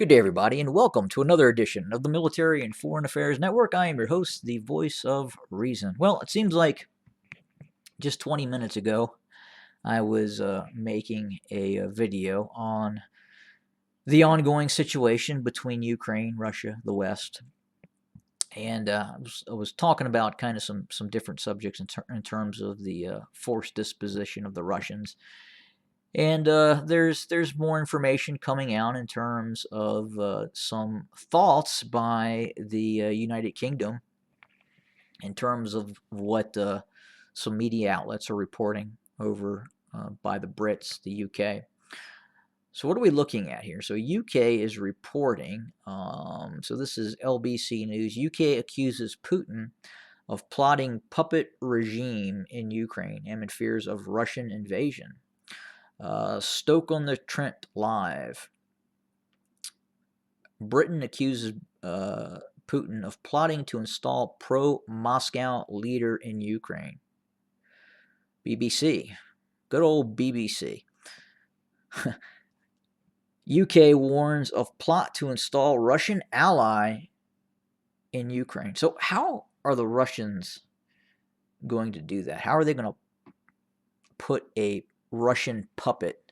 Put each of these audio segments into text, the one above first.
Good day, everybody, and welcome to another edition of the Military and Foreign Affairs Network. I am your host, the voice of reason. Well, it seems like just 20 minutes ago, I was making a video on the ongoing situation between Ukraine, Russia, the West, and I was talking about kind of some different subjects in terms of the forced disposition of the Russians. And there's more information coming out in terms of some thoughts by the United Kingdom in terms of what some media outlets are reporting over by the Brits, the UK. So what are we looking at here? So UK is reporting. So this is LBC News. UK accuses Putin of plotting puppet regime in Ukraine amid fears of Russian invasion. Stoke-on-Trent Live. Britain accuses Putin of plotting to install pro-Moscow leader in Ukraine. BBC. Good old BBC. UK warns of plot to install Russian ally in Ukraine. So how are the Russians going to do that? How are they going to put a Russian puppet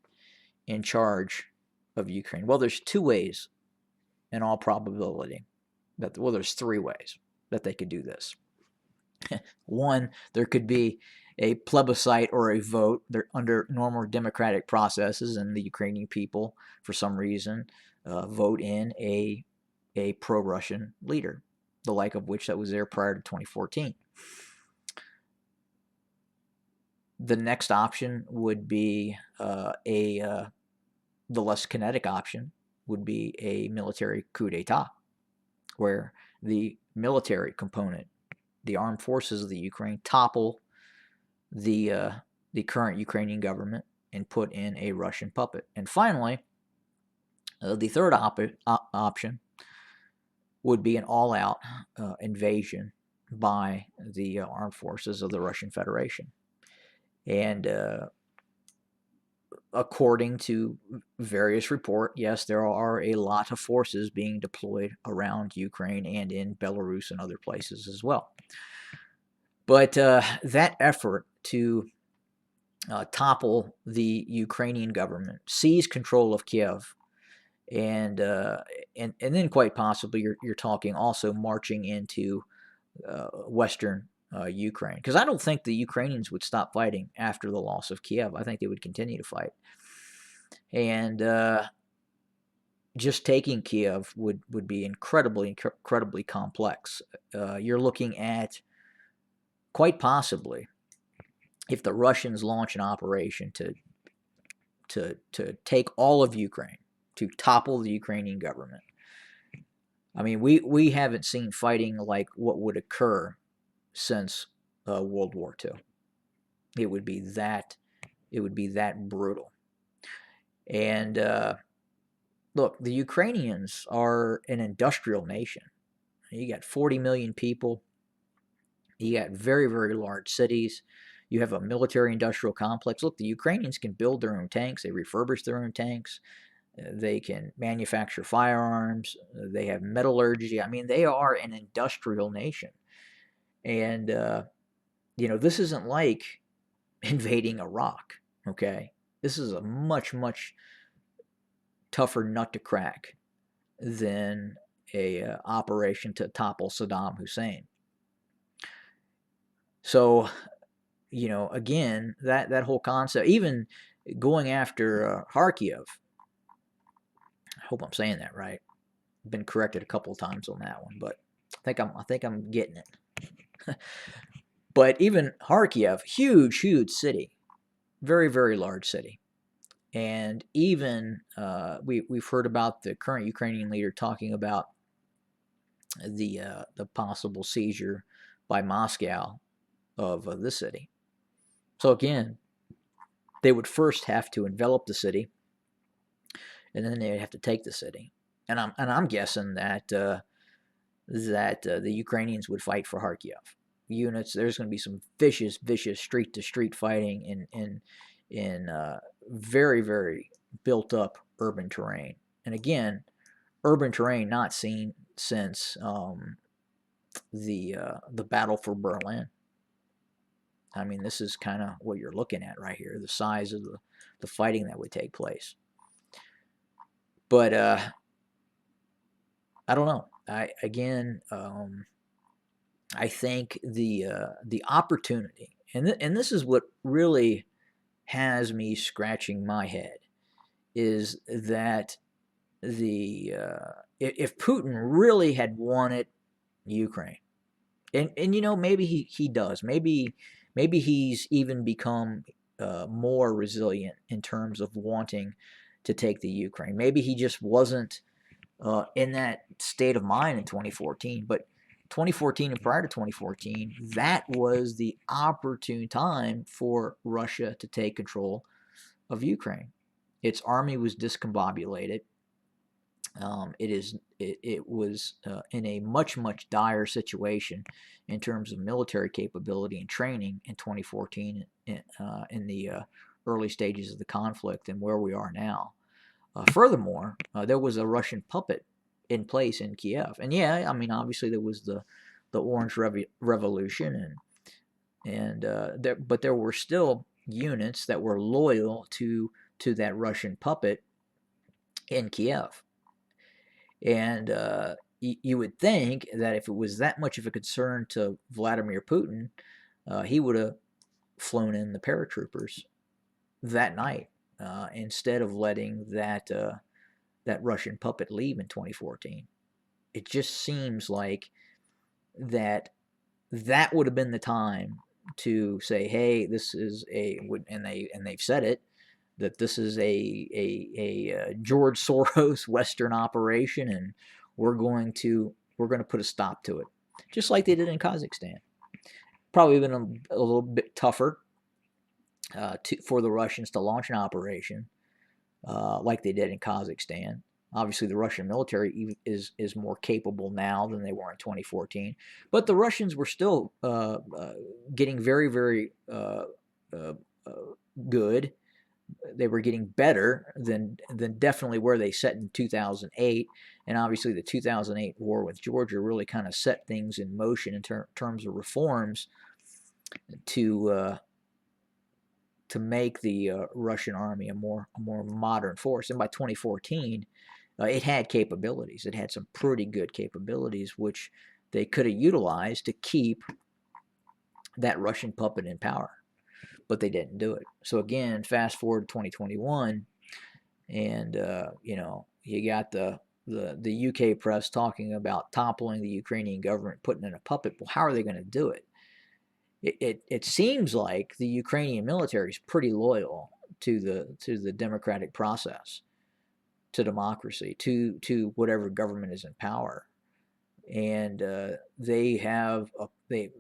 in charge of Ukraine? Well, there's two ways in all probability. There's three ways that they could do this. One, there could be a plebiscite or a vote. They're under normal democratic processes, and the Ukrainian people, for some reason, vote in a pro-Russian leader, the like of which that was there prior to 2014. The next option would be the less kinetic option would be a military coup d'etat, where the military component, the armed forces of the Ukraine, topple the current Ukrainian government and put in a Russian puppet. And finally, the third option would be an all-out invasion by the armed forces of the Russian Federation. And according to various reports, yes, there are a lot of forces being deployed around Ukraine and in Belarus and other places as well. But that effort to topple the Ukrainian government, seize control of Kiev, and then quite possibly you're talking also marching into Western Ukraine, because I don't think the Ukrainians would stop fighting after the loss of Kiev. I think they would continue to fight, and just taking Kiev would be incredibly complex. You're looking at quite possibly, if the Russians launch an operation to take all of Ukraine, to topple the Ukrainian government. I mean, we haven't seen fighting like what would occur since World War II. It would be that brutal. And look, the Ukrainians are an industrial nation. You got 40 million people. You got very, very large cities. You have a military-industrial complex. Look, the Ukrainians can build their own tanks. They refurbish their own tanks. They can manufacture firearms. They have metallurgy. I mean, they are an industrial nation. And, this isn't like invading Iraq, okay? This is a much, much tougher nut to crack than a operation to topple Saddam Hussein. So, again, that whole concept, even going after Kharkiv, I hope I'm saying that right. I've been corrected a couple of times on that one, but I think I'm getting it. But even Kharkiv, huge city, very, very large city. And even we've heard about the current Ukrainian leader talking about the possible seizure by Moscow of the city. So again, they would first have to envelop the city, and then they'd have to take the city. And I'm guessing that the Ukrainians would fight for Kharkiv units. There's going to be some vicious street to street fighting in very, very built up urban terrain. And again, urban terrain not seen since the battle for Berlin. I mean, this is kind of what you're looking at right here, the size of the fighting that would take place. But I don't know. I think the opportunity, and this is what really has me scratching my head, is that if Putin really had wanted Ukraine, and you know, maybe he does, maybe he's even become more resilient in terms of wanting to take the Ukraine. Maybe he just wasn't in that state of mind in 2014. But 2014 and prior to 2014, that was the opportune time for Russia to take control of Ukraine. Its army was discombobulated. It was in a much dire situation in terms of military capability and training in 2014 in the early stages of the conflict and where we are now. Furthermore, there was a Russian puppet in place in Kiev, and yeah, I mean, obviously there was the Orange Revolution, but there were still units that were loyal to that Russian puppet in Kiev, and you would think that if it was that much of a concern to Vladimir Putin, he would have flown in the paratroopers that night instead of letting that Russian puppet leave in 2014. It just seems like that would have been the time to say, hey, this is and they've said it, that this is a George Soros Western operation, and we're going to put a stop to it, just like they did in Kazakhstan. Probably been a little bit tougher for the Russians to launch an operation like they did in Kazakhstan. Obviously, the Russian military is more capable now than they were in 2014, but the Russians were still getting very good. They were getting better than definitely where they set in 2008, and obviously the 2008 war with Georgia really kind of set things in motion in terms of reforms to make the Russian army a more modern force. And by 2014, it had capabilities. It had some pretty good capabilities, which they could have utilized to keep that Russian puppet in power. But they didn't do it. So again, fast forward to 2021, and you know, you got the UK press talking about toppling the Ukrainian government, putting in a puppet. Well, how are they going to do it? It seems like the Ukrainian military is pretty loyal to the democratic process, to democracy, to whatever government is in power, and they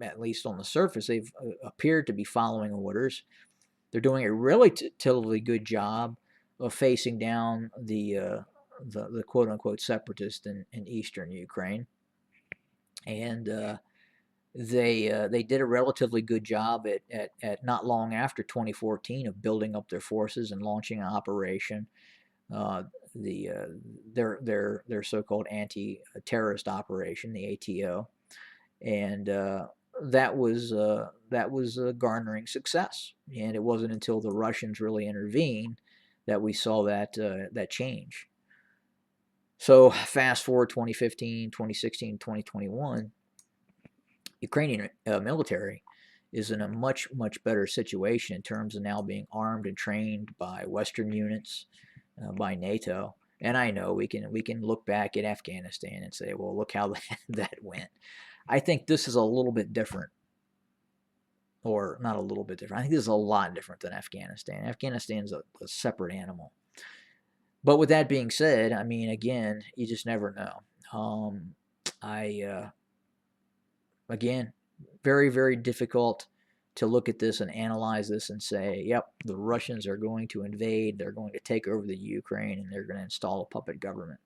at least on the surface, they've appeared to be following orders. They're doing a relatively good job of facing down the quote unquote separatists in eastern Ukraine, and they did a relatively good job at not long after 2014 of building up their forces and launching an operation, their so-called anti-terrorist operation, the ATO, and that was garnering success. And it wasn't until the Russians really intervened that we saw that change. So fast forward 2015, 2016, 2021. Ukrainian military is in a much better situation in terms of now being armed and trained by Western units, by NATO. And I know we can look back at Afghanistan and say, well, look how that went. I think this is a little bit different, or not a little bit different. I think this is a lot different than Afghanistan. Afghanistan's a separate animal. But with that being said, I mean, again, you just never know. Again, very difficult to look at this and analyze this and say, yep, the Russians are going to invade, they're going to take over the Ukraine, and they're going to install a puppet government.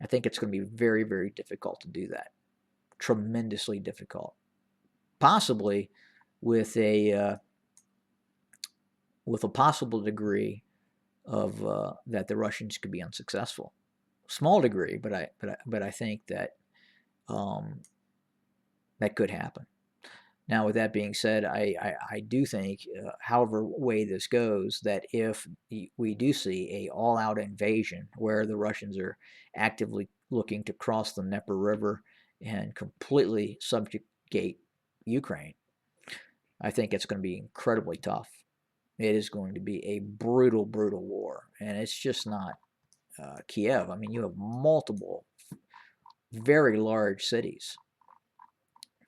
I think it's going to be very difficult to do that. Tremendously difficult. Possibly with a possible degree of that the Russians could be unsuccessful. small degree, but I think that um, that could happen. Now, with that being said, I do think, however way this goes, that if we do see a all-out invasion where the Russians are actively looking to cross the Dnieper River and completely subjugate Ukraine, I think it's going to be incredibly tough. It is going to be a brutal, brutal war, and it's just not Kiev. I mean, you have multiple very large cities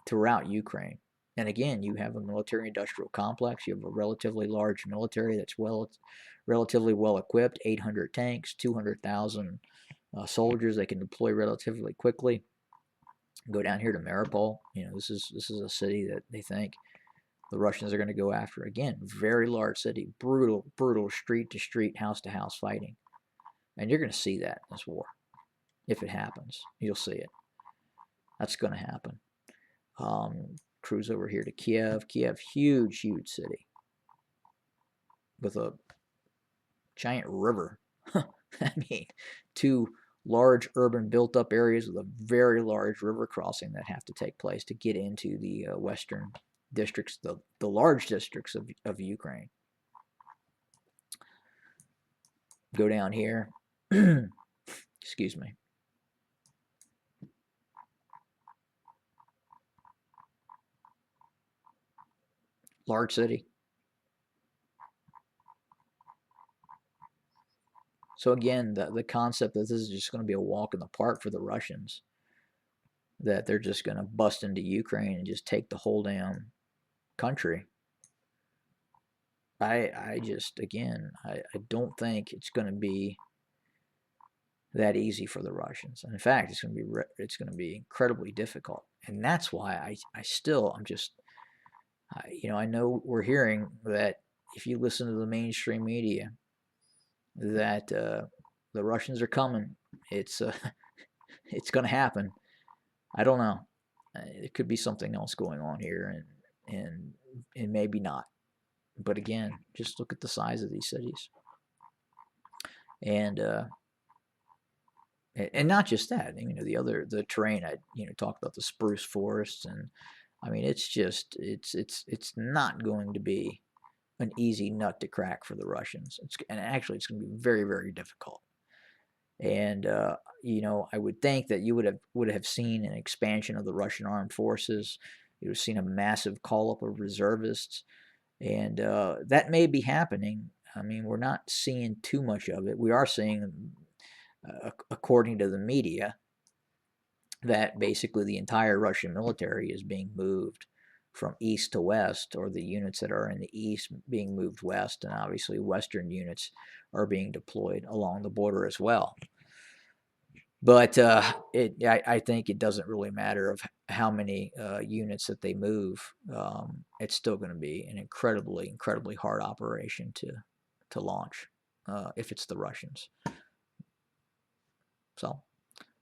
throughout Ukraine. And again, you have a military-industrial complex. You have a relatively large military that's relatively well equipped. 800 tanks, 200,000 soldiers they can deploy relatively quickly. Go down here to Mariupol. This is a city that they think the Russians are going to go after. Again, very large city, brutal, brutal street to street, house to house fighting, and you're going to see that in this war if it happens. You'll see it. That's going to happen. Cruise over here to Kiev. Kiev, huge, huge city with a giant river. I mean, two large urban built-up areas with a very large river crossing that have to take place to get into the western districts, the large districts of Ukraine. Go down here. Excuse me. Large city. So again, the concept that this is just going to be a walk in the park for the Russians, that they're just going to bust into Ukraine and just take the whole damn country. I just, again, I don't think it's going to be that easy for the Russians. And in fact, it's going to be incredibly difficult. And that's why I'm just, I know we're hearing that if you listen to the mainstream media, that the Russians are coming. It's it's going to happen. I don't know. It could be something else going on here, and maybe not. But again, just look at the size of these cities, and not just that. The terrain. I talked about the spruce forests, and I mean it's not going to be an easy nut to crack for the Russians. And actually it's going to be very, very difficult. And I would think that you would have seen an expansion of the Russian armed forces. You would have seen a massive call up of reservists, and that may be happening. I mean, we're not seeing too much of it. We are seeing, according to the media, that basically the entire Russian military is being moved from east to west, or the units that are in the east being moved west, and obviously Western units are being deployed along the border as well. But I think it doesn't really matter of how many units that they move. It's still going to be an incredibly, incredibly hard operation to launch if it's the Russians. So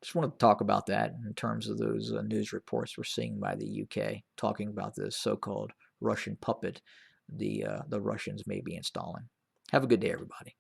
just wanted to talk about that in terms of those news reports we're seeing by the UK talking about this so-called Russian puppet the Russians may be installing. Have a good day, everybody.